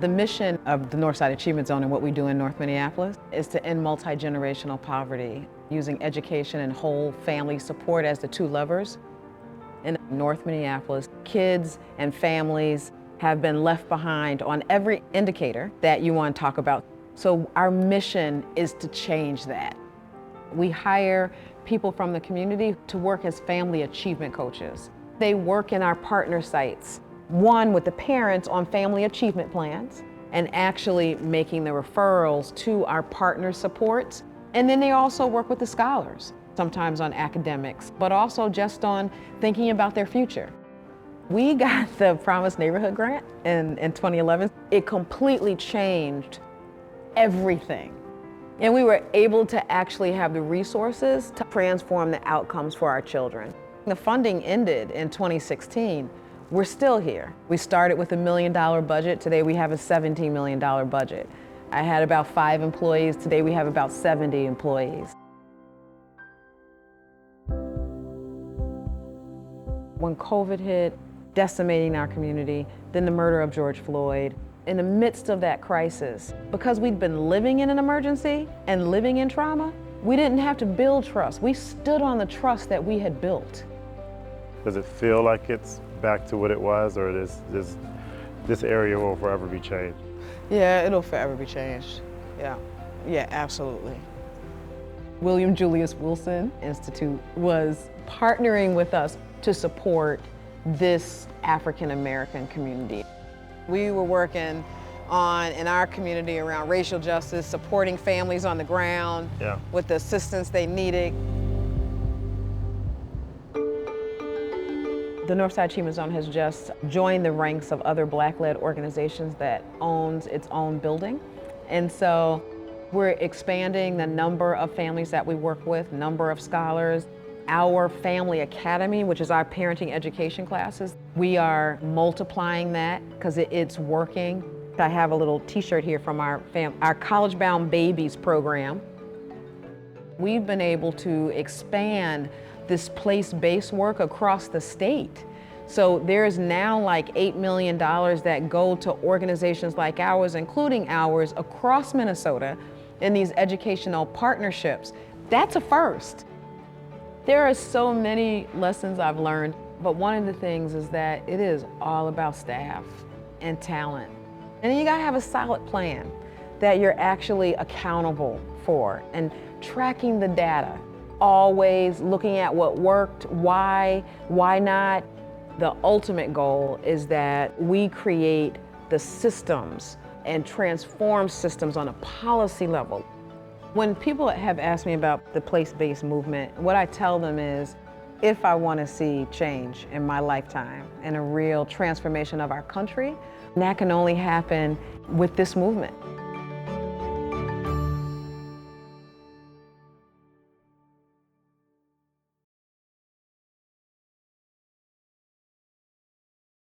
The mission of the Northside Achievement Zone and what we do in North Minneapolis is to end multi-generational poverty using education and whole family support as the two levers. In North Minneapolis, kids and families have been left behind on every indicator that you want to talk about. So our mission is to change that. We hire people from the community to work as family achievement coaches. They work in our partner sites, one with the parents on family achievement plans and actually making the referrals to our partner supports. And then they also work with the scholars, sometimes on academics, but also just on thinking about their future. We got the Promised Neighborhood Grant in 2011. It completely changed everything. And we were able to actually have the resources to transform the outcomes for our children. The funding ended in 2016. We're still here. We started with $1 million budget. Today we have a $17 million budget. I had about 5 employees. Today we have about 70 employees. When COVID hit, decimating our community, then the murder of George Floyd, in the midst of that crisis, because we'd been living in an emergency and living in trauma, we didn't have to build trust. We stood on the trust that we had built. Does it feel like it's back to what it was, or this area will forever be changed? Yeah, it'll forever be changed. Yeah, absolutely. Julius Wilson Institute was partnering with us to support this African American community. We were working in our community around racial justice, supporting families on the ground with the assistance they needed. The Northside Achievement Zone has just joined the ranks of other Black-led organizations that owns its own building. And so we're expanding the number of families that we work with, number of scholars. Our Family Academy, which is our parenting education classes, we are multiplying that because it's working. I have a little t-shirt here from our College Bound Babies program. We've been able to expand this place-based work across the state. So there's now like $8 million that go to organizations like ours, including ours, across Minnesota in these educational partnerships. That's a first. There are so many lessons I've learned, but one of the things is that it is all about staff and talent. And then you gotta have a solid plan that you're actually accountable for and tracking the data. Always looking at what worked, why not. The ultimate goal is that we create the systems and transform systems on a policy level. When people have asked me about the place-based movement, what I tell them is, if I want to see change in my lifetime and a real transformation of our country, that can only happen with this movement.